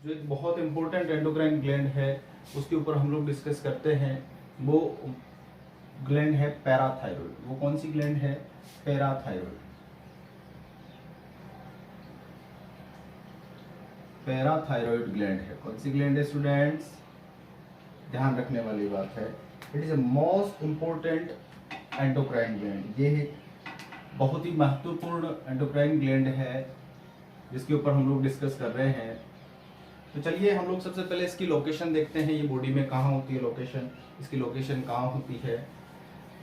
जो एक बहुत इंपॉर्टेंट एंडोक्राइन ग्लैंड है उसके ऊपर हम लोग डिस्कस करते हैं। वो ग्लैंड है पैराथायरॉइड। वो कौन सी ग्लैंड है? पैराथायरॉइड। पैराथायरॉइड ग्लैंड है। कौन सी ग्लैंड है स्टूडेंट्स? ध्यान रखने वाली बात है, it is a most important endocrine gland. ये बहुत ही महत्वपूर्ण एंडोक्राइन ग्लैंड है जिसके ऊपर हम लोग डिस्कस कर रहे हैं। तो चलिए हम लोग सबसे पहले इसकी लोकेशन देखते हैं। ये बॉडी में कहाँ होती है लोकेशन, इसकी लोकेशन कहाँ होती है।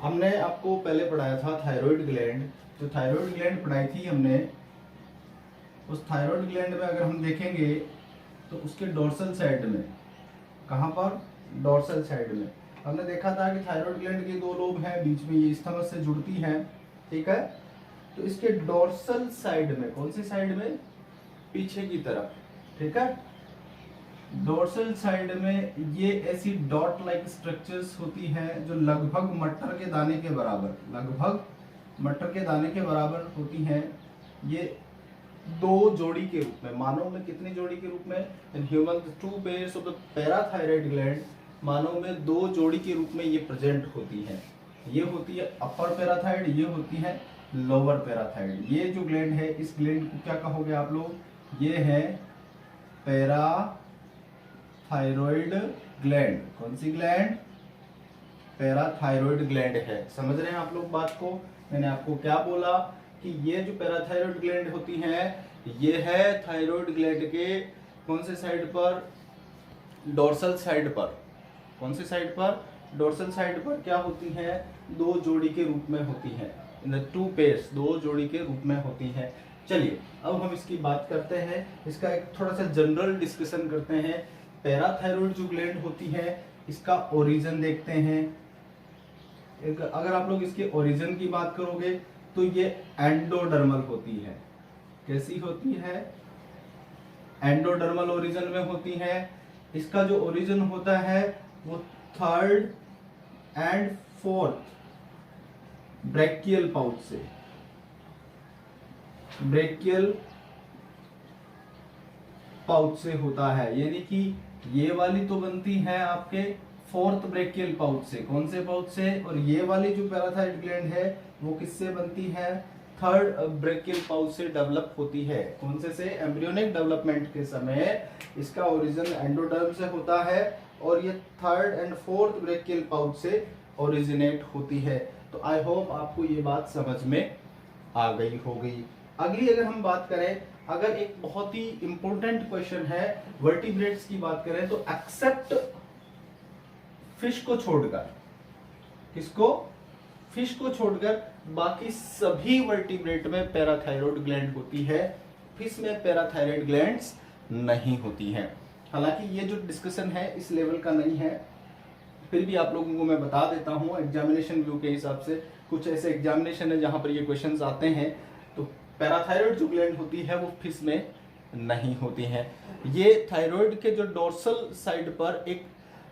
हमने आपको पहले पढ़ाया था थायराइड ग्लैंड। जो थायराइड ग्लैंड पढ़ाई थी हमने, उस थायराइड ग्लैंड में अगर हम देखेंगे तो उसके डोर्सल साइड में, कहाँ पर? डोर्सल साइड में हमने देखा था कि थायराइड ग्लैंड के दो लोब हैं, बीच में ये इस्थमस से जुड़ती हैं, ठीक है। तो इसके डोर्सल साइड में, कौन सी साइड में? पीछे की तरफ, ठीक है। डोर्सल साइड में ये ऐसी डॉट लाइक स्ट्रक्चर्स होती हैं जो लगभग मटर के दाने के बराबर, लगभग मटर के दाने के बराबर होती हैं। ये दो जोड़ी के रूप में, मानव में कितनी जोड़ी के रूप में? In human 2 pairs of the parathyroid gland, मानव में 2 जोड़ी के रूप में ये प्रेजेंट होती है। ये होती है अपर पैराथाइड, ये होती है लोअर पैराथाइड। ये जो ग्लैंड है, इस ग्लैंड को क्या कहोगे आप लोग? ये है पैराथायरॉइड ग्लैंड। कौन सी ग्लैंड? पैराथायरॉइड ग्लैंड है। समझ रहे हैं आप लोग बात को? मैंने आपको क्या बोला कि ये जो पैराथायरॉइड ग्लैंड होती है, ये है थायराइड ग्लैंड के कौन से साइड पर? डोर्सल साइड पर। कौन से साइड पर? डोर्सल साइड पर क्या होती है? 2 जोड़ी के रूप में होती है। इन द 2 पेयर्स, 2 जोड़ी के रूप में होती है। चलिए अब हम इसकी बात करते हैं, इसका एक थोड़ा सा जनरल डिस्कशन करते हैं। पैराथायरॉइड जो ग्लैंड होती है, इसका ओरिजिन देखते हैं। अगर आप लोग इसके ओरिजिन की बात करोगे तो ये एंडोडर्मल होती है। कैसी होती है? एंडोडर्मल ओरिजिन में होती है। इसका जो ओरिजिन होता है वो 3rd and 4th brachial pouch से, ब्रैकियल पाउच से होता है। यानी कि ये वाली तो बनती है आपके 4th ब्रैकियल पाउच से। कौन से पाउच से? और ये वाली जो पैराथायरॉइड ग्लैंड है वो किससे बनती है? 3rd ब्रैकियल पाउच से डेवलप होती है। कौन से? एम्ब्रियोनिक डेवलपमेंट के समय इसका ओरिजिन एंडोडर्म से होता है और ये 3rd and 4th brachial pouch से ओरिजिनेट होती है। तो आई होप आपको ये बात समझ में आ गई होगी। अगली अगर हम बात करें, अगर एक बहुत ही इंपॉर्टेंट क्वेश्चन है, वर्टिब्रेट्स की बात करें तो एक्सेप्ट फिश को छोड़कर, किसको? फिश को छोड़कर बाकी सभी वर्टिब्रेट में पैराथायरॉइड ग्लैंड होती है। फिश में पैराथायरॉइड ग्लैंड्स नहीं होती हैं। हालांकि ये जो डिस्कशन है इस लेवल का नहीं है, फिर भी आप लोगों को मैं बता देता हूं एग्जामिनेशन व्यू के हिसाब से। कुछ ऐसे एग्जामिनेशन है जहां पर ये क्वेश्चंस आते हैं। तो पैराथायरॉइड जो ग्लैंड होती है वो फिश में नहीं होती है। ये थायराइड के जो डोर्सल साइड पर एक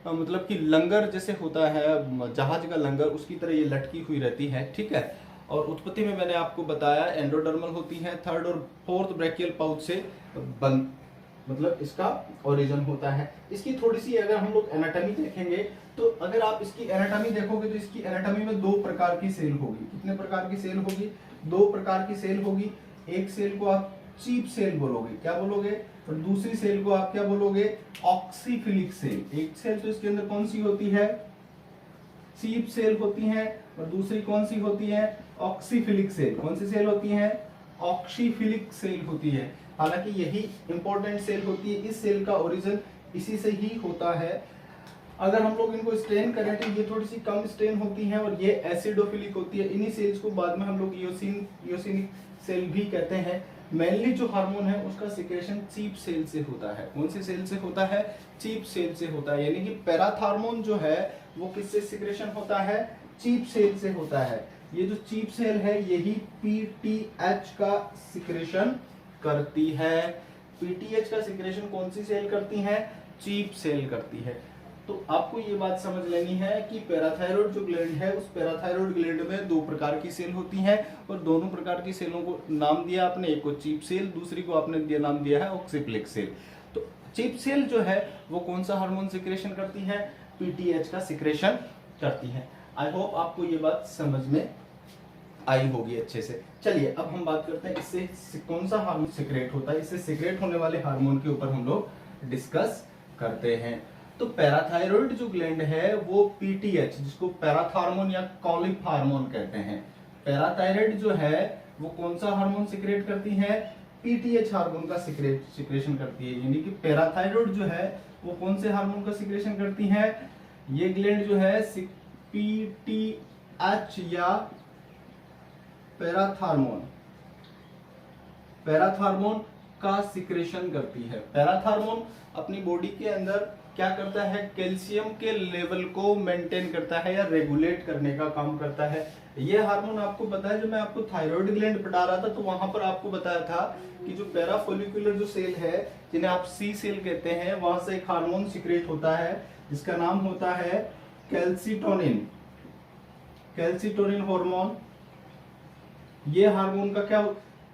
मतलब कि लंगर जैसे होता है, जहाज का लंगर, उसकी तरह ये लटकी हुई रहती है, ठीक है। और उत्पत्ति में मैंने आपको बताया एंडोडर्मल होती है, 3rd और 4th ब्रैकियल पाउच से बन, मतलब इसका ओरिजिन होता है। इसकी थोड़ी सी अगर हम लोग एनाटॉमी देखेंगे तो अगर आप इसकी एनाटॉमी देखोगे तो इसकी एनाटॉमी में 2 प्रकार की सेल होगी। कितने प्रकार की सेल होगी? 2 प्रकार की सेल होगी। एक सेल को आप चीप सेल बोलोगे, क्या बोलोगे? और दूसरी सेल को आप क्या बोलोगे? ऑक्सीफिलिक सेल। एक सेल तो इसके अंदर कौन सी होती है? चीप सेल होती है। और दूसरी कौन सी होती है? ऑक्सीफिलिक सेल। कौन सी सेल होती है? ऑक्सीफिलिक सेल होती है। हालांकि यही इंपॉर्टेंट सेल होती है। इस सेल का ओरिजिन इसी से ही होता है। अगर हम लोग इनको स्टेन करें तो ये थोड़ी सी कम स्टेन होती है और ये एसिडोफिलिक होती है। इन्हीं सेल्स को बाद में हम लोग इयोसिनिक सेल भी कहते हैं। मेनली जो हार्मोन है उसका सिक्रेशन चीप सेल से होता है। कौन सी सेल से होता है? चीप सेल से होता है। यानी कि पैराथार्मोन जो है वो किससे सिक्रेशन होता है? चीप सेल से होता है। ये जो चीप सेल है यही पीटीएच का सिक्रेशन करती है। पीटीएच का सिक्रेशन कौन सी सेल करती है? चीप सेल करती है। तो आपको ये बात समझ लेनी है कि पैराथायरॉइड जो ग्लैंड है उस पैराथायरॉइड ग्लैंड में 2 प्रकार की सेल होती हैं और दोनों प्रकार की सेलों को नाम दिया आपने। एक को चीप सेल, दूसरी को आपने नाम दिया है ऑक्सीफिलिक सेल। तो चिप सेल जो है वो कौन सा हार्मोन सिक्रेशन करती है, पीटीएच का सिक्रेशन करती है। आई होप आपको ये बात समझ में आई होगी अच्छे से। चलिए अब हम बात करते हैं इससे कौन सा हार्मोन सिक्रेट होता है, इससे सिक्रेट होने वाले हार्मोन के ऊपर हम लोग डिस्कस करते हैं। तो पैराथायरॉइड जो ग्लैंड है वो पीटीएच, जिसको पैराथार्मोन या कॉलिक हार्मोन कहते हैं, पैराथायरॉइड जो है वो कौन सा हार्मोन सिक्रेट करती है, पीटीएच हार्मोन का सिक्रेशन करती है। यानी कि पैराथायरॉइड जो है वो कौन से हार्मोन का सिक्रेशन करती है, ये ग्लैंड जो है पीटीएच या पैराथार्मोन का सिक्रेशन करती है। पैराथार्मोन अपनी बॉडी के अंदर क्या करता है, कैल्शियम के लेवल को मेंटेन करता है या रेगुलेट करने का काम करता है। ये हार्मोन आपको पता है, जो मैं आपको थायराइड ग्लैंड पढ़ा रहा था तो वहां पर आपको बताया था कि जो पैराफोलिकुलर जो सेल है, जिन्हें आप सी सेल कहते हैं, वहां से एक हार्मोन सिक्रेट होता है जिसका नाम होता है कैल्सिटोनिन हार्मोन। ये हार्मोन का क्या,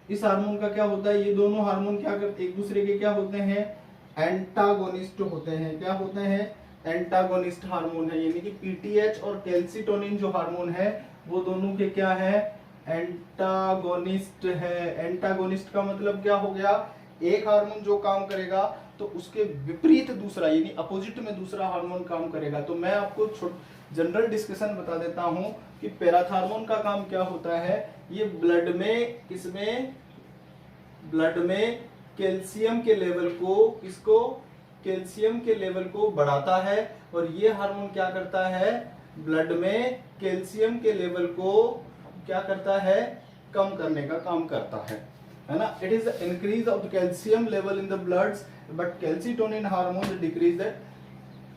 इस हार्मोन का क्या होता है, ये दोनों हार्मोन क्या करते, एक दूसरे के क्या होते हैं, एंटागोनिस्ट होते हैं। क्या होते हैं, एंटागोनिस्ट हार्मोन है। यानी कि पीटीएच और कैल्सिटोनिन जो हार्मोन है वो दोनों के क्या है, एंटागोनिस्ट है। एंटागोनिस्ट का मतलब क्या हो गया, एक हार्मोन जो काम करेगा तो उसके विपरीत दूसरा यानी अपोजिट में दूसरा हार्मोन काम करेगा। तो मैं आपको जनरल डिस्कशन बता देता हूं कि पैराथार्मोन का काम क्या होता है, ये ब्लड में, किसमें, ब्लड में कैल्शियम के लेवल को, किसको, कैल्शियम के लेवल को बढ़ाता है। और ये हार्मोन क्या करता है, ब्लड में कैल्शियम के लेवल को क्या करता है, कम करने का काम करता है ना। It is the increase of the calcium level in the blood, but calcitonin hormone decrease the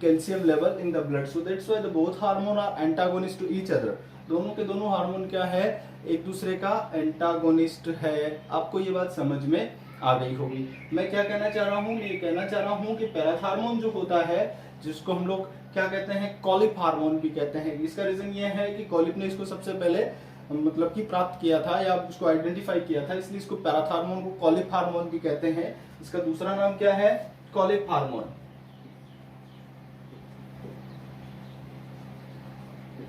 calcium level in the blood. So that's why the both hormone are antagonist to each other. दोनों के दोनों hormone क्या है, एक दूसरे का antagonist है। आपको ये बात समझ में आ गई होगी। मैं क्या कहना चाह रहा हूँ, ये कहना चाह रहा हूँ कि पैराथार्मोन जो होता है, जिसको हम लोग क्या कहते हैं, कॉलिप हार्मोन भी कहते हैं। इसका रीजन ये है कि कॉलिप ने इसको सबसे पहले मतलब कि प्राप्त किया था या उसको आइडेंटिफाई किया था, इसलिए इसको पैराथार्मोन को कॉलिप हार्मोन भी कहते हैं। इसका दूसरा नाम क्या है, कॉलिप हार्मोन।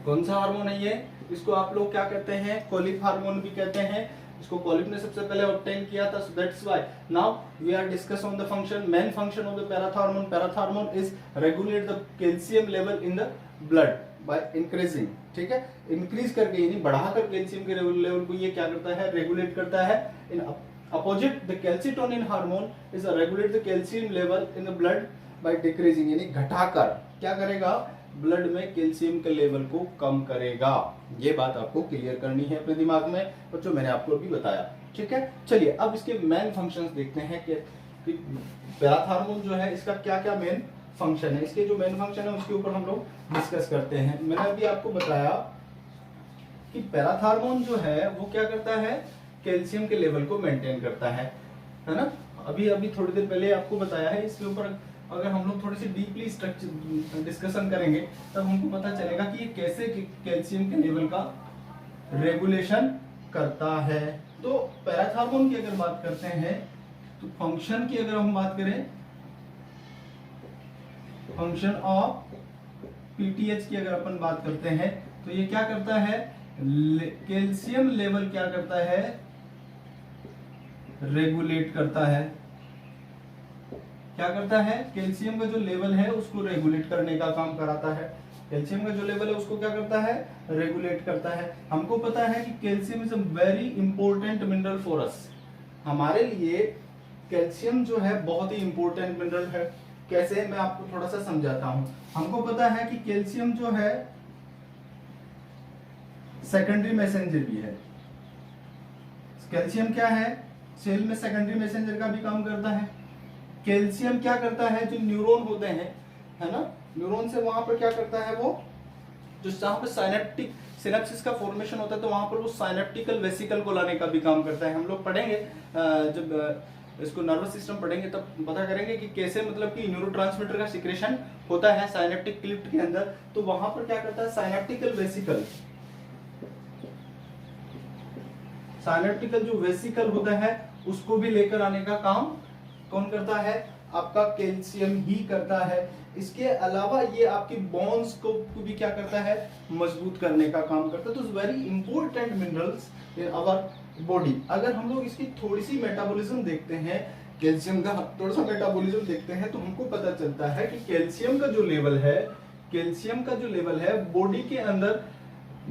कौन सा हार्मोन है ये, इसको आप लोग क्या कहते हैं, कॉलिप हार्मोन भी कहते हैं। इसको कॉलिप ने सबसे पहले ऑब्टेन किया था। So that's why now we are discuss on the function, main function of the parathormone. Parathormone is regulate the calcium level in the blood by increasing, ठीक है, इंक्रीज करके यानी बढ़ाकर कैल्शियम के लेवल को ये क्या करता है, रेगुलेट करता है। In opposite the calcitonin hormone is regulate the calcium level in the blood by decreasing, यानी घटाकर क्या करेगा, ब्लड में कैल्शियम के लेवल को कम करेगा। ये बात आपको क्लियर करनी है अपने दिमाग में, और जो मैंने आपको अभी बताया, ठीक है। चलिए अब इसके मेन फंक्शंस देखते हैं कि पैराथार्मोन जो है इसका क्या क्या मेन फंक्शन है। इसके जो मेन फंक्शन है उसके ऊपर हम लोग डिस्कस करते हैं। मैंने अभी आपको बताया कि पैराथार्मोन जो है वो क्या करता है, कैल्शियम के लेवल को मेंटेन करता है ना। अभी थोड़ी देर पहले आपको बताया है। इसके ऊपर अगर हम लोग थोड़ी सी डीपली स्ट्रक्चर डिस्कशन करेंगे तब हमको पता चलेगा कि ये कैसे कैल्शियम के लेवल का रेगुलेशन करता है। तो पैराथार्मोन की अगर बात करते हैं तो फंक्शन की अगर हम बात करें, फंक्शन ऑफ पीटीएच की अगर अपन बात करते हैं तो ये क्या करता है, कैल्शियम लेवल क्या करता है, रेगुलेट करता है। क्या करता है, कैल्शियम का जो लेवल है उसको रेगुलेट करने का काम कराता है। कैल्शियम का जो लेवल है उसको क्या करता है, रेगुलेट करता है। हमको पता है कि calcium is a very important mineral for us. हमारे लिए कैल्शियम जो है बहुत ही इंपॉर्टेंट मिनरल है। कैसे, मैं आपको थोड़ा सा समझाता हूं। हमको पता है कि कैल्शियम जो है सेकेंडरी मैसेंजर भी है। कैल्शियम क्या है, सेल में सेकेंडरी मैसेंजर का भी काम करता है। कैल्शियम क्या करता है, जो न्यूरॉन होते हैं, है ना, न्यूरॉन से वहां पर क्या करता है, वो जो जहां पर सिनेप्सिस का फॉर्मेशन होता है तो वहां पर वो साइनेप्टिकल वेसिकल को लाने का भी काम करता है। हम लोग पढ़ेंगे जब इसको नर्वस सिस्टम पढ़ेंगे तब पता करेंगे कि कैसे मतलब कि न्यूरोट्रांसमीटर का सिक्रेशन होता है साइनेप्टिक क्लिफ्ट के अंदर। तो वहां पर क्या करता है, साइनेप्टिकल जो वेसिकल होता है उसको भी लेकर आने का काम कौन करता है, आपका कैल्शियम ही करता है। इसके अलावा ये आपकी बोन्स को भी क्या करता है, मजबूत करने का काम करता है। तो very important minerals in our body. अगर हम लोग इसकी थोड़ी सी मेटाबॉलिज्म देखते हैं, कैल्शियम का थोड़ा सा मेटाबॉलिज्म देखते हैं, तो हमको पता चलता है कि कैल्शियम का जो लेवल है, कैल्शियम का जो लेवल है बॉडी के अंदर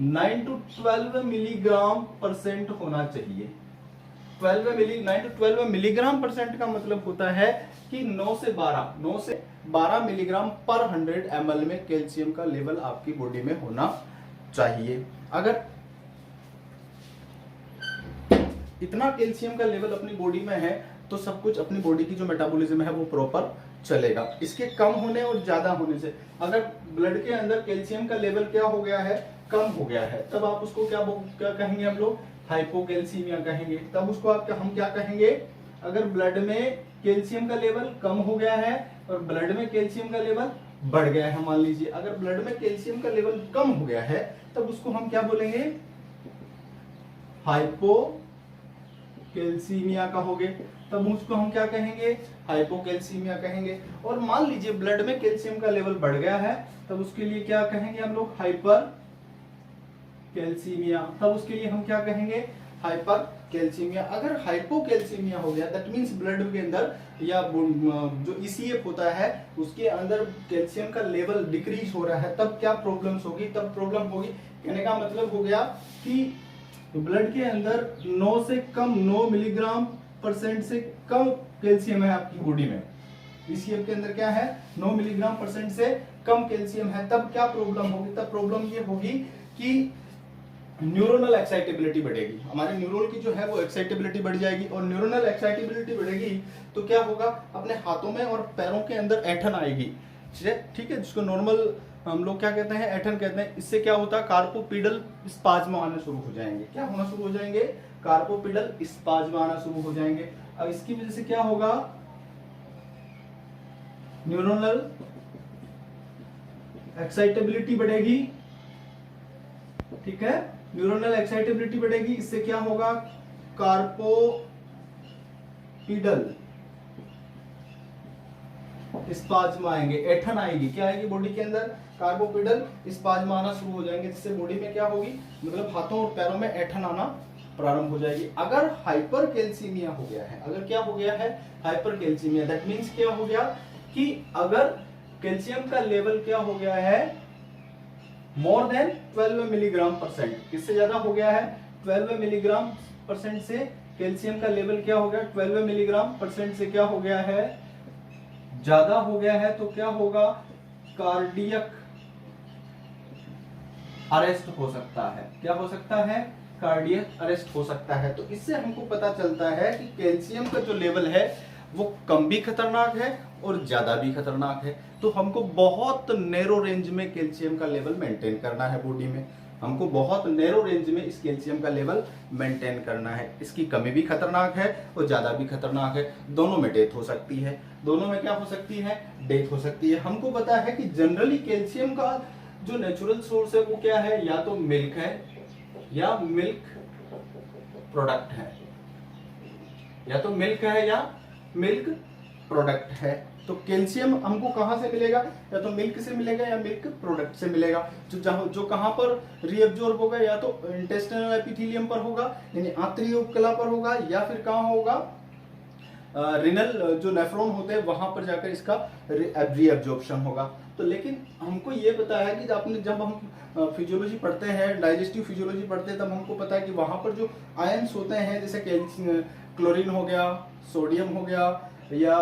9 to 12 मिलीग्राम परसेंट होना चाहिए। 9 to 12 मिलीग्राम परसेंट का मतलब होता है कि 9 से 12 मिलीग्राम पर 100 ml में कैल्शियम का लेवल आपकी बॉडी में होना चाहिए। अगर इतना कैल्शियम का लेवल अपनी बॉडी में है तो सब कुछ, अपनी बॉडी की जो मेटाबॉलिज्म है वो प्रॉपर चलेगा। इसके कम होने और ज्यादा होने से, अगर ब्लड के अंदर कैल्शियम का लेवल क्या हो गया है, कम हो गया है, तब आप उसको क्या कहेंगे, हम लोग हाइपोकैल्सीमिया कहेंगे। तब उसको हम क्या कहेंगे, अगर ब्लड में कैल्शियम का लेवल कम हो गया है और ब्लड में कैल्शियम का लेवल बढ़ गया है, मान लीजिए अगर ब्लड में कैल्शियम का लेवल कम हो गया है, तब उसको हम क्या बोलेंगे, हाइपोकैल्सीमिया कहोगे। तब उसको हम क्या कहेंगे, हाइपोकैल्सीमिया कहेंगे। और मान लीजिए ब्लड में कैल्शियम का लेवल बढ़ गया है, तब उसके लिए क्या कहेंगे हम लोग, हाइपर कैल्सीमिया। तब उसके लिए हम क्या कहेंगे, हाइपर कैल्सीमिया। अगर हाइपोकैल्सीमिया हो गया, दैट मींस ब्लड के अंदर या जो ईसीएफ होता है उसके अंदर कैल्शियम का लेवल डिक्रीज हो रहा है, तब क्या प्रॉब्लम्स होगी, तब प्रॉब्लम होगी। कहने का मतलब हो गया कि ब्लड के अंदर 9 मिलीग्राम परसेंट से कम कैल्शियम है आपकी बॉडी में, ईसीएफ के अंदर क्या है, 9 मिलीग्राम परसेंट से कम कैल्शियम है, तब क्या प्रॉब्लम होगी, तब प्रॉब्लम ये होगी कि न्यूरोनल एक्साइटेबिलिटी बढ़ेगी। हमारे न्यूरॉन की जो है वो एक्साइटेबिलिटी बढ़ जाएगी, और न्यूरोनल एक्साइटेबिलिटी बढ़ेगी तो क्या होगा, अपने हाथों में और पैरों के अंदर ऐंठन आएगी, ठीक है, जिसको नॉर्मल हम लोग क्या कहते हैं, ऐंठन कहते हैं। इससे क्या होता है, कार्पोपिडल स्पाज्म आना शुरू हो जाएंगे। क्या होना शुरू हो जाएंगे, कार्पोपिडल स्पाज्म आना शुरू हो जाएंगे। अब इसकी वजह से क्या होगा, न्यूरोनल एक्साइटेबिलिटी बढ़ेगी, ठीक है, न्यूरोनल एक्साइटेबिलिटी बढ़ेगी। इससे क्या होगा, कार्पोपिडल स्पाज्म आएंगे, ऐंठन आएगी, क्या आएगी बॉडी के अंदर, कार्पोपिडल स्पाज्म आना शुरू हो जाएंगे, जिससे बॉडी में क्या होगी, मतलब हाथों और पैरों में ऐंठन आना प्रारंभ हो जाएगी। अगर हाइपर कैल्सीमिया हो गया है, अगर क्या हो गया है, हाइपर कैल्सीमिया, दैट मींस क्या हो गया कि अगर कैल्शियम का लेवल क्या हो गया है, मोर देन 12 मिलीग्राम परसेंट, किससे ज्यादा हो गया है, 12 मिलीग्राम परसेंट से कैल्शियम का लेवल क्या हो गया, 12 मिलीग्राम परसेंट से क्या हो गया है, ज्यादा हो गया है, तो क्या होगा, कार्डियक अरेस्ट हो सकता है। क्या हो सकता है, कार्डियक अरेस्ट हो सकता है। तो इससे हमको पता चलता है कि कैल्शियम का जो लेवल है वो कम भी खतरनाक है और ज्यादा भी खतरनाक है। तो हमको बहुत नैरो रेंज में कैल्शियम का लेवल मेंटेन करना है बॉडी में, हमको बहुत नैरो रेंज में इस कैल्शियम का लेवल मेंटेन करना है। इसकी कमी भी खतरनाक है और ज्यादा भी खतरनाक है, दोनों में डेथ हो सकती है, दोनों में क्या हो सकती है, डेथ हो सकती है। हमको पता है कि जनरली कैल्शियम का जो नेचुरल सोर्स है वो क्या है, या तो मिल्क है या मिल्क प्रोडक्ट है, या तो मिल्क है या मिल्क प्रोडक्ट है। तो कैल्शियम हमको कहां से मिलेगा, या तो मिल्क से मिलेगा या मिल्क प्रोडक्ट से मिलेगा, जो कहां पर रीअब्जॉर्ब होगा, या तो इंटेस्टिनल एपिथेलियम पर होगा, यानी आंतरिक उपकला पर होगा, या फिर कहां होगा, रिनल जो नेफ्रॉन होते हैं वहां पर जाकर इसका रीअब्जॉर्प्शन होगा। तो लेकिन हमको ये पता है कि जब हम फिजियोलॉजी पढ़ते हैं, डाइजेस्टिव फिजियोलॉजी पढ़ते हैं, तब हमको पता है कि वहां पर जो आयंस होते हैं, जैसे क्लोरीन हो गया, सोडियम हो गया, या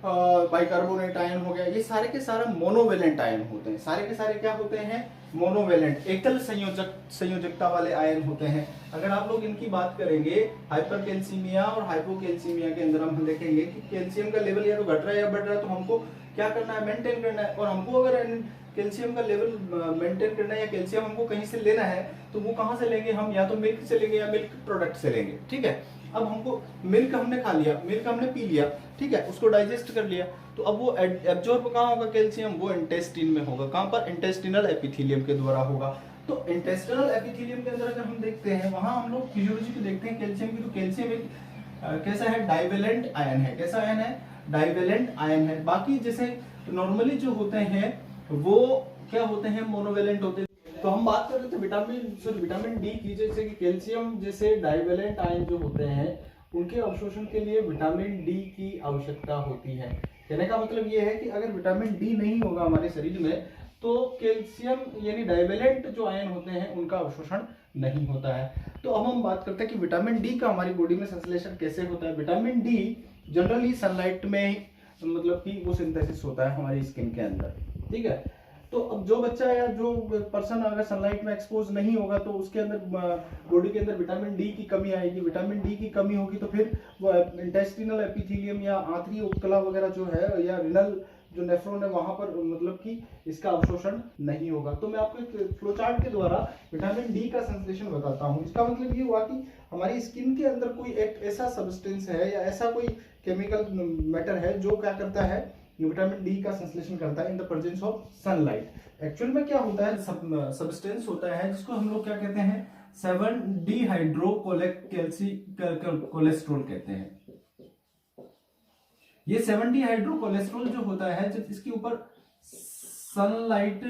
बाइकार्बोनेट आयन हो गया, ये सारे के सारे मोनोवेलेंट आयन होते हैं। सारे के सारे क्या होते हैं, मोनोवेलेंट, एकल संयोजकता वाले आयन होते हैं। अगर आप लोग इनकी बात करेंगे, हाइपरकैल्सीमिया और हाइपोकैल्सीमिया के अंदर हम देखेंगे कि कैल्शियम का लेवल या तो घट रहा है या बढ़ रहा है, तो हमको क्या करना है, मेंटेन करना है। और हमको अगर कैल्शियम का लेवल मेंटेन करना है या कैल्शियम हमको कहीं से लेना है, तो वो कहां से लेंगे हम, या तो मिल्क से लेंगे या मिल्क प्रोडक्ट से लेंगे, ठीक है। अब हमको मिल्क हमने खा लिया, मिल्क हमने पी लिया, ठीक है, उसको डाइजेस्ट कर लिया, तो अब वो एब्जॉर्ब कहाँ होगा कैल्शियम, वो इंटेस्टिन में होगा। कहाँ पर, इंटेस्टिनल एपिथेलियम के द्वारा होगा। तो इंटेस्टिनल एपिथेलियम के अंदर अगर हम देखते हैं, वहां हम लोग फिजियोलॉजी को देखते हैं कैल्शियम की, तो कैल्शियम एक कैसा है, डाइवेलेंट आयन है। कैसा आयन है, डाइवेलेंट आयन है। बाकी जैसे नॉर्मली जो होते हैं वो क्या होते हैं, मोनोवेलेंट होते हैं। तो हम बात कर रहे थे विटामिन डी की, जैसे कि कैल्शियम जैसे डाइवेलेंट आयन जो होते हैं उनके अवशोषण के लिए विटामिन डी की आवश्यकता होती है। कहने का मतलब ये है कि अगर विटामिन डी नहीं होगा हमारे शरीर में तो कैल्शियम यानी डाइवेलेंट जो आयन होते हैं उनका अवशोषण नहीं होता है। तो अब हम बात करते हैं कि विटामिन डी का हमारी बॉडी में संश्लेषण कैसे होता है। विटामिन डी जनरली सनलाइट में मतलब कि वो सिंथेसिस होता है हमारी स्किन के अंदर, ठीक है। तो अब जो बच्चा या जो पर्सन अगर सनलाइट में एक्सपोज नहीं होगा तो उसके अंदर बॉडी के अंदर विटामिन डी की कमी आएगी। विटामिन डी की कमी होगी तो फिर इंटेस्टिनल एपिथेलियम या आंतरिक उपकला वगैरह जो है या रिनल जो नेफ्रॉन है वहां पर मतलब कि इसका अवशोषण नहीं होगा। तो मैं आपको एक फ्लो चार्ट के द्वारा विटामिन डी का संश्लेषण बताता हूँ। इसका मतलब ये हुआ कि हमारी स्किन के अंदर कोई एक ऐसा सब्सटेंस है या ऐसा कोई केमिकल मैटर है जो क्या करता है, विटामिन डी का संश्लेषण करता है in the presence of sunlight. Actual में क्या होता है, सब्सटेंस होता है जिसको हम लोग क्या कहते हैं, 7 डिहाइड्रो कोलेस्ट्रॉल कहते हैं। ये 7 डिहाइड्रो कोलेस्ट्रॉल जो होता है जब इसके ऊपर सनलाइट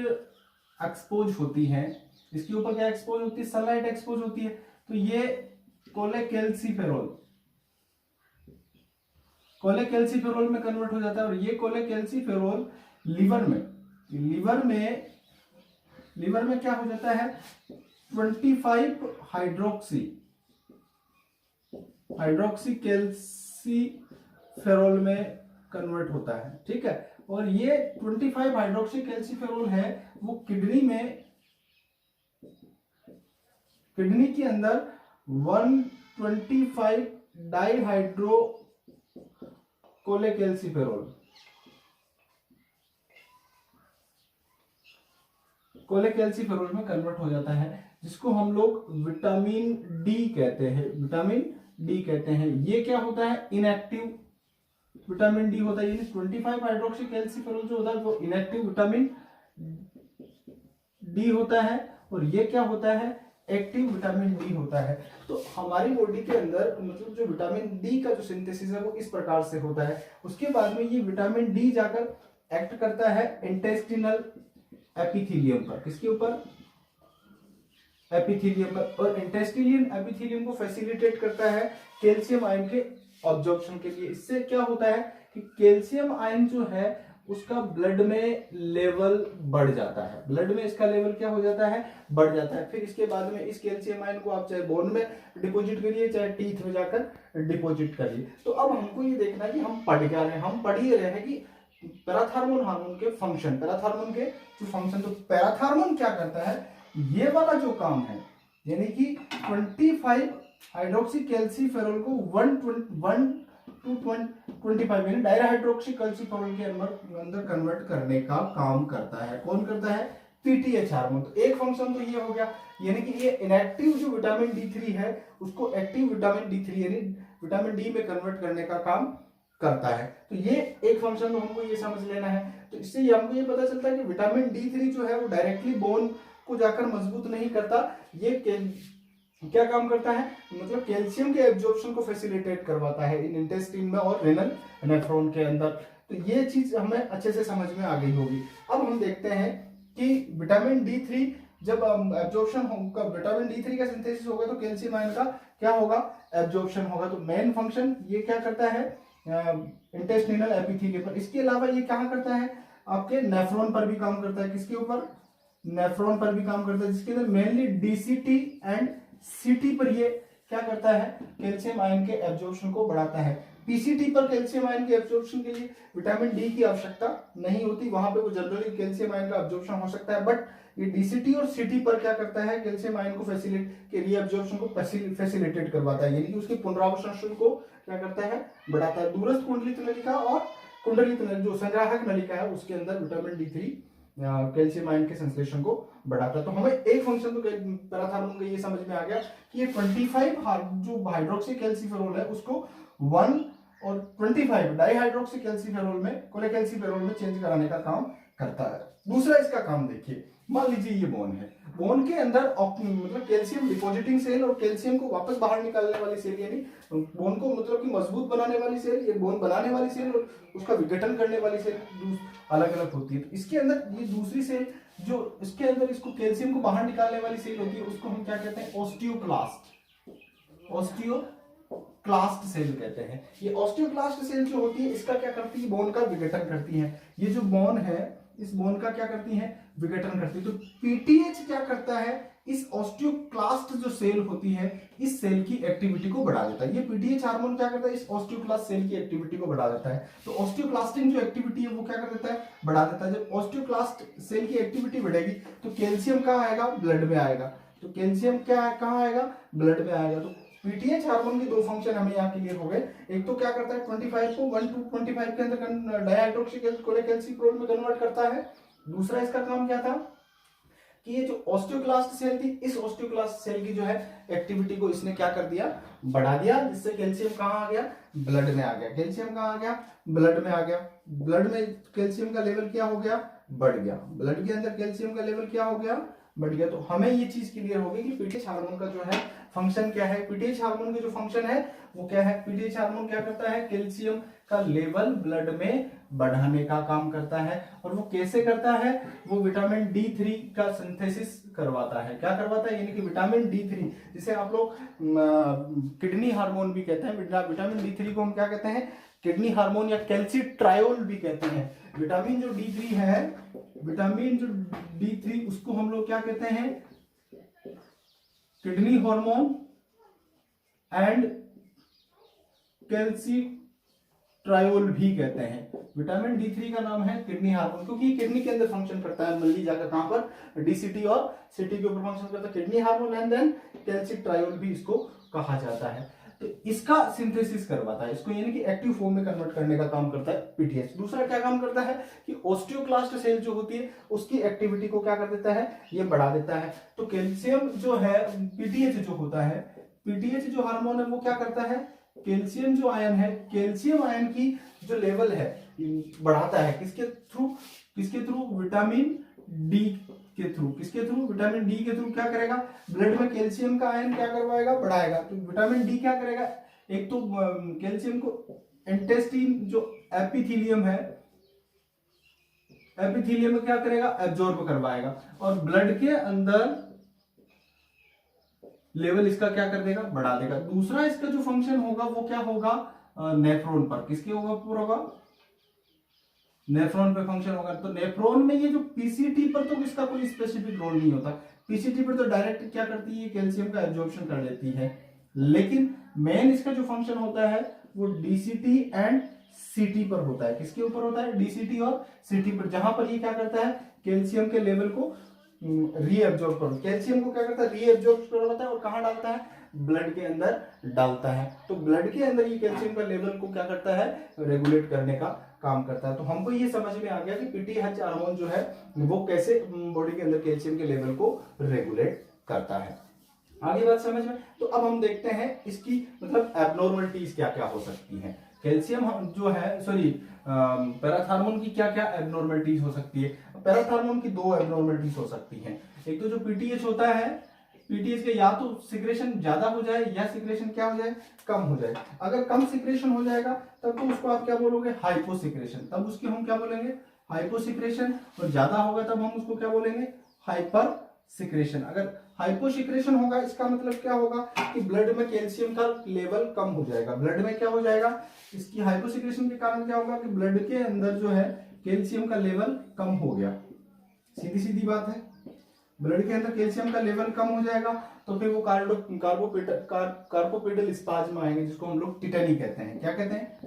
एक्सपोज होती है, इसके ऊपर क्या एक्सपोज होती है, सनलाइट एक्सपोज होती है, तो ये कोलेकैल्सिफेरॉल में कन्वर्ट हो जाता है। और ये कोलेकैल्सिफेरॉल लीवर में क्या हो जाता है, 25 हाइड्रोक्सी कैल्सिफेरॉल में कन्वर्ट होता है, ठीक है। और ये 25 हाइड्रोक्सी कैल्सिफेरॉल है वो किडनी के अंदर 125 डाइहाइड्रो कोलेकैल्सिफेरॉल में कन्वर्ट हो जाता है, जिसको हम लोग विटामिन डी कहते हैं। ये क्या होता है, इनएक्टिव विटामिन डी होता है। यानी 25 हाइड्रोक्सी कैल्सिफेरॉल जो होता है वो इनएक्टिव विटामिन डी होता है और ये क्या होता है, एक्टिव विटामिन डी होता है। तो हमारी बॉडी के अंदर मतलब जो विटामिन डी का जो सिंथेसिस है वो इस प्रकार से होता है। उसके बाद में ये विटामिन डी जाकर एक्ट करता है इंटेस्टिनल एपिथेलियम पर, किसके ऊपर, एपिथेलियम पर। और इंटेस्टिनियन एपिथेलियम को फैसिलिटेट करता है कैल्शियम आयन के ऑब्जॉर्प्शन के लिए। इससे क्या होता है कि कैल्शियम आयन जो है उसका ब्लड में लेवल बढ़ जाता है, ब्लड में इसका लेवल क्या हो जाता है, बढ़ जाता है। फिर इसके बाद में इस कैल्शियम आयन को आप चाहे बोन में डिपॉजिट करिए चाहे टीथ में जाकर डिपॉजिट करिए। तो अब हमको ये देखना है कि हम पढ़ क्या रहे हैं, हम पढ़ ही रहे हैं कि पैराथार्मोन हार्मोन के फंक्शन, पैराथार्मोन के जो फंक्शन। तो पैराथार्मोन क्या करता है, ये वाला जो काम है यानी कि 25 हाइड्रोक्सी कैल्सिफेरॉल को 1 to 25 यानी डायहाइड्रोक्सी कैल्सिफेरॉल के अंदर कन्वर्ट करने का काम करता है। कौन करता है, पीटीएच हार्मोन। तो एक फंक्शन तो ये हो गया, यानी कि ये इनएक्टिव जो विटामिन डी3 है उसको एक्टिव विटामिन डी3 यानी विटामिन डी में कन्वर्ट करने का काम करता है। तो ये एक फंक्शन तो हमको ये समझ लेना है। तो इससे हमको ये पता चलता है कि विटामिन डी3 जो है वो डायरेक्टली बोन को जाकर मजबूत नहीं करता, ये क्या काम करता है, मतलब कैल्शियम के एब्जॉर्प्शन को फैसिलिटेट करवाता है इन इंटेस्टाइन में और रेनल नेफ्रॉन के अंदर। तो ये चीज हमें अच्छे से समझ में आ गई होगी। अब हम देखते हैं कि विटामिन डी3 जब एब्जॉर्प्शन होगा, विटामिन डी3 का सिंथेसिस होगा तो कैल्शियम आयन का क्या होगा, एब्जॉर्प्शन होगा। तो मेन फंक्शन ये क्या करता है, इंटेस्टिनल एपिथेलियम पर। इसके अलावा ये कहाँ करता है, आपके नेफ्रॉन पर भी काम करता है। किसके ऊपर, नेफ्रॉन पर भी काम करता है, जिसके अंदर मेनली डीसीटी एंड सीटी पर ये क्या करता है, कैल्शियम आयन के एब्जॉर्प्शन को बढ़ाता है। पीसीटी पर कैल्शियम आयन के एब्जॉर्प्शन के लिए विटामिन डी की आवश्यकता नहीं होती, वहां पे वो जनरली कैल्शियम आयन का एब्जॉर्प्शन हो सकता है। बट ये डीसीटी और सीटी पर क्या करता है, कैल्शियम आयन को रीएब्जॉर्प्शन को फैसिलिटेट करवाता है, यानी कि उसके पुनरावशोषण को क्या करता है, बढ़ाता है। दूरस्थ कुंडलित नलिका और कुंडलित जो संग्राहक नलिका है उसके अंदर विटामिन डी3 कैल्शियम आयन के संश्लेषण को बढ़ाता है। तो हमें एक फंक्शन तो पैराथार्मोन का ये समझ में आ गया कि ये 25 जो हाइड्रोक्सी कैल्सिफेरॉल है उसको 1 और 25 डाइहाइड्रोक्सी कैल्सिफेरॉल में, कोलेकैल्सिफेरॉल में चेंज कराने का काम करता है। दूसरा इसका काम देखिए, मान लीजिए ये बोन है, बोन के अंदर मतलब कैल्शियम डिपॉजिटिंग सेल और कैल्शियम को वापस बाहर निकालने वाली सेल, यानी बोन को मतलब कि मजबूत बनाने वाली सेल, ये बोन बनाने वाली सेल और उसका विघटन करने वाली सेल अलग अलग होती है। तो इसके अंदर ये दूसरी सेल जो इसके अंदर इसको कैल्शियम को बाहर निकालने वाली सेल होती है, उसको हम क्या कहते हैं, ऑस्टियोक्लास्ट, ऑस्टियोक्लास्ट सेल कहते हैं। ये ऑस्टियोक्लास्ट सेल जो होती है इसका क्या करती है, बोन का विघटन करती है। ये जो बोन है इस बोन का क्या करती है, विघटन करती है। तो पीटीएच क्या करता है, इस ऑस्टियोक्लास्ट जो सेल होती है इस सेल की एक्टिविटी को बढ़ा देता है। ये पीटीएच हार्मोन क्या करता है, इस ऑस्टियोक्लास्ट सेल की एक्टिविटी को बढ़ा देता है। तो ऑस्टियोक्लास्टिंग जो एक्टिविटी है वो क्या कर देता है, बढ़ा देता है। जब ऑस्टियोक्लास्ट सेल की एक्टिविटी बढ़ेगी तो कैल्शियम कहाँ आएगा, ब्लड में आएगा। तो कैल्शियम क्या है, कहाँ आएगा, ब्लड में आएगा। तो पीटीएच हार्मोन के दो फंक्शन हमें यहाँ क्लियर हो गए। एक तो क्या करता है 25 को 1:25 के अंदर डाइहाइड्रोक्सीकोलेकैल्सिफेरॉल में कन्वर्ट करता है। दूसरा इसका काम क्या था कि ये जो ऑस्टियोक्लास्ट सेल थी इस ऑस्टियोक्लास्ट सेल की जो है एक्टिविटी को इसने क्या कर दिया, बढ़ा दिया, जिससे कैल्शियम कहाँ आ गया, ब्लड में आ गया। कैल्शियम कहाँ आ गया, ब्लड में आ गया। ब्लड में कैल्शियम का लेवल क्या हो गया, बढ़ गया। ब्लड के अंदर कैल्शियम का लेवल क्या हो गया, बढ़ गया। तो हमें ये चीज क्लियर होगी कि पीटीएच हार्मोन का जो है फंक्शन क्या है। पीटीएच हार्मोन का जो फंक्शन है वो क्या है, पीटीएच हार्मोन क्या करता है, कैल्शियम का लेवल ब्लड में बढ़ाने का काम करता है। और वो कैसे करता है, वो विटामिन D3 का सिंथेसिस करवाता है। क्या करवाता है, यानी कि विटामिन D3, जिसे आप लोग किडनी हार्मोन भी कहते हैं। विटामिन D3 को हम क्या कहते हैं, किडनी हार्मोन या कैल्सिट्रायोल भी कहते हैं। विटामिन जो D3 है, विटामिन जो D3 उसको हम लोग क्या कहते हैं, किडनी हार्मोन एंड कैल्सिट्रायोल भी कहते हैं। विटामिन D3 का नाम है किडनी हार्मोन, क्योंकि ये किडनी के अंदर फंक्शन करता है। मल्ली जाकर कहां पर, डीसीटी और सिटी के ऊपर फंक्शन करता है किडनी हार्मोन एंड देन कैल्सिट्रायोल भी इसको कहा जाता है। तो इसका सिंथेसिस करवाता है, इसको यानी कि एक्टिव फॉर्म में कन्वर्ट करने का काम करता है पीटीएच। दूसरा क्या काम करता है कि ऑस्टियोक्लास्ट सेल जो होती है उसकी एक्टिविटी को क्या कर देता है, ये बढ़ा देता है। तो कैल्शियम जो है, पीटीएच जो होता है, पीटीएच जो हार्मोन है वो क्या करता है, कैल्शियम जो आयन है, कैल्शियम आयन की जो लेवल है बढ़ाता है। किसके थ्रू, किसके थ्रू, विटामिन डी के थ्रू। किसके थ्रू, विटामिन डी के थ्रू क्या करेगा, ब्लड में कैल्शियम का आयन क्या करवाएगा, बढ़ाएगा। तो विटामिन डी क्या करेगा, एक तो कैल्शियम को इंटेस्टाइन जो एपिथेलियम है, एपिथेलियम में क्या करेगा, एब्जॉर्ब करवाएगा। और ब्लड के अंदर लेवल इसका क्या कर देगा, बढ़ा देगा। दूसरा इसका जो फंक्शन होगा वो क्या होगा, नेफ्रॉन पर। किसके होगा, पूरा होगा नेफ्रॉन पे फंक्शन होगा। तो नेफ्रॉन में ये जो पीसीटी पर तो इसका कोई स्पेसिफिक रोल नहीं होता। पीसीटी पर तो डायरेक्ट क्या करती है, कैल्शियम का एब्जॉर्प्शन कर लेती है। लेकिन मेन इसका जो फंक्शन होता है वो डीसीटी एंड सीटी पर होता है। किसके ऊपर होता है, डीसीटी और सीटी पर, जहां पर ये क्या करता है, कैल्शियम के लेवल को रीएब्जॉर्ब कर, कैल्शियम को क्या करता है, रीएब्जॉर्ब करवाता है और कहां डालता है, ब्लड के अंदर डालता है। तो ब्लड के अंदर ये कैल्शियम का लेवल को क्या करता है, रेगुलेट करने का काम करता है। तो हमको ये समझ में आ गया कि पीटीएच हार्मोन जो है वो कैसे बॉडी के अंदर कैल्शियम के लेवल को रेगुलेट करता है। आगे बात समझ में। तो अब हम देखते हैं इसकी मतलब एब्नॉर्मलिटीज क्या क्या हो सकती हैं। कैल्शियम जो है, सॉरी, पैराथार्मोन की क्या क्या एब्नॉर्मलिटीज हो सकती है। पैराथार्मोन की दो एब्नॉर्मलिटीज हो सकती हैं। एक तो जो पीटीएच होता है, पीटीएच के या तो सिक्रेशन ज्यादा हो जाए या सिक्रेशन क्या हो जाए, कम हो जाए। अगर कम सिक्रेशन हो जाएगा तब तो उसको आप क्या बोलोगे, हाइपोसिक्रेशन। तब उसके हम क्या बोलेंगे, हाइपोसिक्रेशन। और ज्यादा होगा तब हम उसको क्या बोलेंगे, हाइपर सिक्रेशन। अगर हाइपोसिक्रेशन होगा इसका मतलब क्या होगा कि ब्लड में कैल्शियम का लेवल कम हो जाएगा। ब्लड में क्या हो जाएगा, इसकी हाइपोसिक्रेशन के कारण क्या होगा कि ब्लड के अंदर जो है कैल्शियम का लेवल कम हो गया। सीधी सीधी बात है, ब्लड के अंदर कैल्शियम का लेवल कम हो जाएगा तो फिर वो कार्पोपेडल स्पाज्म आएंगे, जिसको हम लोग टिटनी कहते हैं। क्या कहते हैं,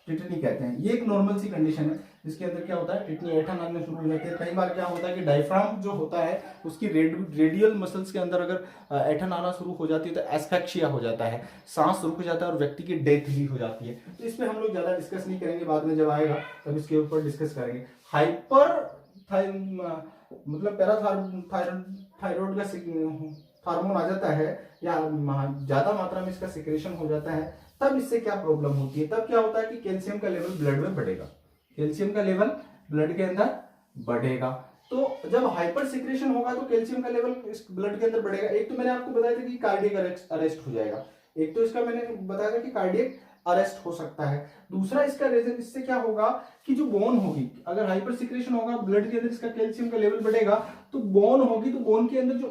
टिटनी कहते हैं। ये एक नॉर्मल सी कंडीशन है जिसके अंदर क्या होता है, टिटनी ऐठन आने शुरू हो जाती है। कई बार क्या होता है कि डायफ्राम जो होता है उसकी रेडियल मसल्स के अंदर अगर ऐठन आना शुरू हो जाती है तो एस्फेक्सिया हो जाता है, सांस रुक जाता है और व्यक्ति की डेथ भी हो जाती है। तो इसमें हम लोग ज्यादा डिस्कस नहीं करेंगे, बाद में जब आएगा तब इसके ऊपर डिस्कस करेंगे। मतलब पैराथायरॉइड का हार्मोन आ जाता है या ज्यादा मात्रा में इसका सिक्रेशन हो जाता है, तब इससे क्या प्रॉब्लम होती है, तब क्या होता है कि कैल्शियम का लेवल ब्लड में बढ़ेगा, कैल्शियम का लेवल ब्लड के अंदर बढ़ेगा। तो जब हाइपर सिक्रेशन होगा तो कैल्शियम का लेवल इस ब्लड के अंदर बढ़ेगा। एक तो मैंने आपको बताया था कि कार्डियक अरेस्ट हो जाएगा, एक तो इसका मैंने बताया था कि कार्डियक अरेस्ट हो सकता है। दूसरा इसका रीजन, इससे क्या होगा कि जो बोन होगी, अगर हाइपर सिक्रेशन होगा ब्लड के अंदर, इसका कैल्शियम का लेवल बढ़ेगा तो बोन होगी, तो बोन के अंदर जो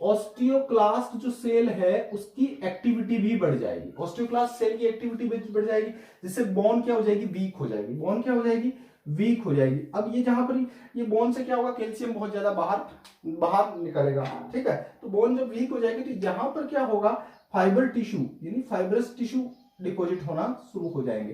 ऑस्टियोक्लास्ट जो सेल है उसकी एक्टिविटी भी बढ़ जाएगी, ऑस्टियोक्लास्ट सेल की एक्टिविटी भी बढ़ जाएगी, जिससे बोन क्या हो जाएगी, वीक हो जाएगी। बोन क्या हो जाएगी, वीक हो जाएगी। अब ये जहां पर ये बोन से क्या होगा, कैल्शियम बहुत ज्यादा बाहर निकलेगा, ठीक है। तो बोन जब वीक हो जाएगी तो यहां पर क्या होगा, फाइबर टिश्यू यानी फाइब्रस टिश्यू डिपॉजिट होना शुरू हो जाएंगे,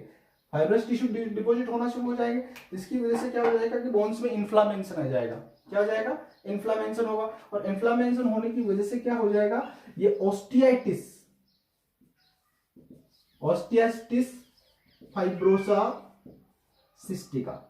फाइब्रस टिश्यू डिपॉजिट होना शुरू हो जाएंगे, जिसकी वजह से क्या हो जाएगा कि बोन्स में इन्फ्लामेशन आ जाएगा। क्या हो जाएगा, इन्फ्लामेशन होगा, और इन्फ्लामेशन होने की वजह से क्या हो जाएगा, ये ऑस्टियाटिस फाइब्रोसा सिस्टिका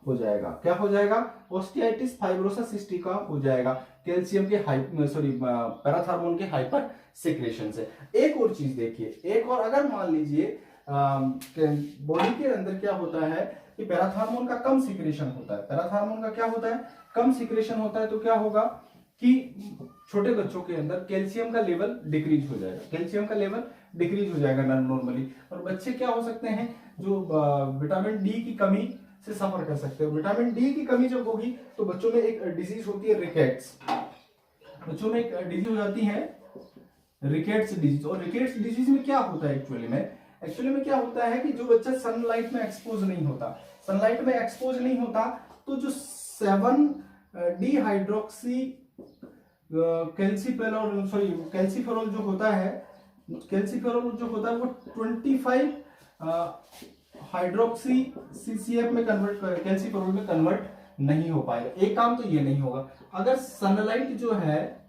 हो जाएगा। क्या हो जाएगा, ऑस्टियाटिस फाइब्रोसा सिस्टिका हो जाएगा, कैल्शियम के पैराथार्मोन के हाइपर सिक्रेशन से। एक और चीज देखिए, एक और, अगर मान लीजिए बॉडी के अंदर क्या होता है कि पैराथार्मोन का कम सिक्रेशन होता है, पैराथार्मोन का क्या होता है, कम सिक्रेशन होता है, तो क्या होगा कि छोटे बच्चों के अंदर कैल्शियम का लेवल डिक्रीज हो जाएगा, कैल्शियम का लेवल डिक्रीज हो जाएगा नॉर्मली, और बच्चे क्या हो सकते हैं जो विटामिन डी की कमी से सफर कर सकते हो। विटामिन डी की कमी जब होगी तो बच्चों में एक डिजीज होती है रिकेट्स, बच्चों में एक डिजीज हो जाती है रिकेट्स डिजीज। और रिकेट्स डिजीज में क्या होता है, एक्चुअली में क्या होता है कि जो बच्चा सनलाइट में एक्सपोज नहीं होता, सनलाइट में एक्सपोज नहीं होता, तो जो 7 डिहाइड्रोक्सी कैल्सीफेरॉल जो होता है, कैल्सीफेरॉल जो होता है वो 25 हाइड्रोक्सी सीसीएफ में कन्वर्ट, कैल्सीफेरॉल में कन्वर्ट नहीं हो पाएगा। एक काम तो ये नहीं होगा, अगर सनलाइट जो है,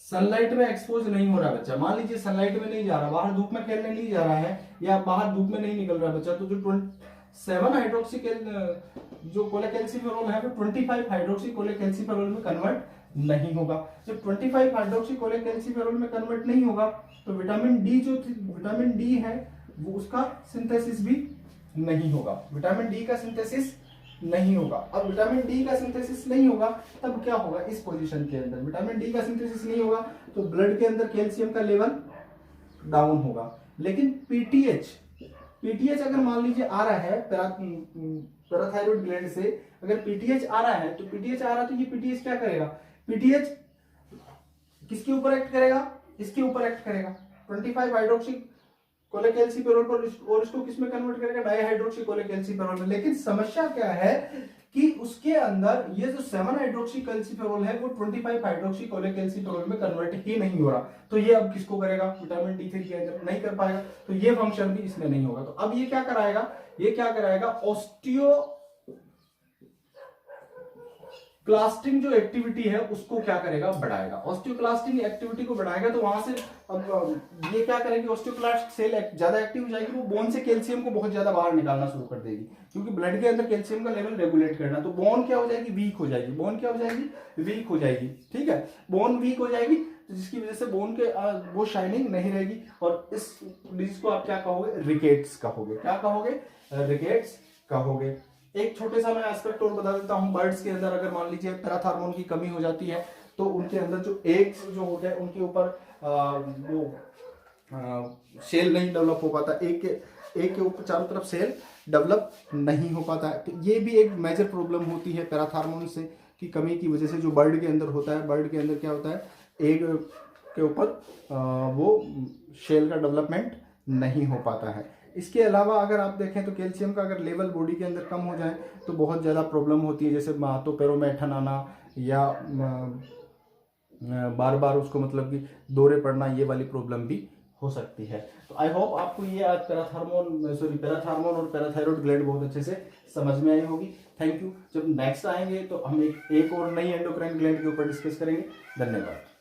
सनलाइट में एक्सपोज नहीं हो रहा बच्चा, मान लीजिए सनलाइट में नहीं जा रहा, बाहर धूप में खेलने नहीं जा रहा है, या बाहर धूप में नहीं निकल रहा बच्चा, तो जो 7 हाइड्रोक्सी जो कोलेकैल्सीफेरॉल है वो 25 हाइड्रोक्सी कोलेकैल्सीफेरॉल में कन्वर्ट नहीं होगा। जब 25 हाइड्रोक्सी कोलेकैल्सीफेरॉल में कन्वर्ट नहीं होगा तो विटामिन डी है वो उसका सिंथेसिस भी नहीं होगा, विटामिन डी का सिंथेसिस नहीं होगा। अब विटामिन डी का सिंथेसिस नहीं होगा तब क्या होगा, इस पोजीशन के अंदर विटामिन डी का सिंथेसिस नहीं होगा तो ब्लड के अंदर कैल्शियम का लेवल डाउन होगा। लेकिन पीटीएच अगर मान लीजिए आ रहा है पैराथायरॉइड ग्लैंड से, अगर पीटीएच आ रहा है तो ये पीटीएच क्या करेगा, पीटीएच किसके ऊपर एक्ट करेगा, इसके ऊपर एक्ट करेगा 25 हाइड्रोक्सी कोलेकैल्सीफेरॉल पर, और इसको किसमें कन्वर्ट करेगा, डाईहाइड्रोक्सी कोलेकैल्सीफेरॉल में। लेकिन समस्या क्या है कि उसके अंदर ये जो 7 हाइड्रोक्सी कैल्सीफेरॉल है वो 25 हाइड्रोक्सी कोलेकैल्सीफेरॉल में कन्वर्ट ही नहीं हो रहा, तो ये अब किसको करेगा, विटामिन D3 के अंदर नहीं कर पाएगा, तो ये फंक्शन भी इसमें नहीं होगा। तो अब ये क्या कराएगा, ऑस्टियोक्लास्टिंग जो एक्टिविटी है उसको क्या करेगा, बढ़ाएगा। ऑस्टियोक्लास्टिंग एक्टिविटी को बढ़ाएगा तो वहां से अब ये क्या करेगी, ऑस्टियोक्लास्ट सेल ज्यादा एक्टिव हो जाएगी, वो बोन से कैल्शियम को बहुत ज्यादा बाहर निकालना शुरू कर देगी, क्योंकि ब्लड के अंदर कैल्शियम का लेवल रेगुलेट करना, तो बोन क्या हो जाएगी, वीक हो जाएगी, ठीक है। बोन वीक हो जाएगी तो जिसकी वजह से बोन के वो शाइनिंग नहीं रहेगी, और इस डिजीज को आप क्या कहोगे, रिकेट्स कहोगे। एक छोटे सा मैं एस्पेक्ट और बता देता हूं, बर्ड्स के अंदर अगर मान लीजिए पैराथार्मोन की कमी हो जाती है तो उनके अंदर जो एग्स जो होते हैं उनके ऊपर वो सेल नहीं डेवलप हो पाता, एक के ऊपर चारों तरफ सेल डेवलप नहीं हो पाता है। तो ये भी एक मेजर प्रॉब्लम होती है पैराथार्मोन से की कमी की वजह से, जो बर्ड के अंदर होता है। बर्ड के अंदर क्या होता है, एग के ऊपर वो सेल का डेवलपमेंट नहीं हो पाता है। इसके अलावा अगर आप देखें तो कैल्शियम का अगर लेवल बॉडी के अंदर कम हो जाए तो बहुत ज़्यादा प्रॉब्लम होती है, जैसे हाथों पैरों में ऐंठन आना, या बार बार उसको मतलब कि दौरे पड़ना, ये वाली प्रॉब्लम भी हो सकती है। तो आई होप आपको ये आज पैराथार्मोन और पैराथायरॉइड ग्लैंड बहुत अच्छे से समझ में आई होगी। Thank you. जब नेक्स्ट आएंगे तो हम एक और नई एंडोक्राइन ग्लैंड के ऊपर डिस्कस करेंगे। धन्यवाद।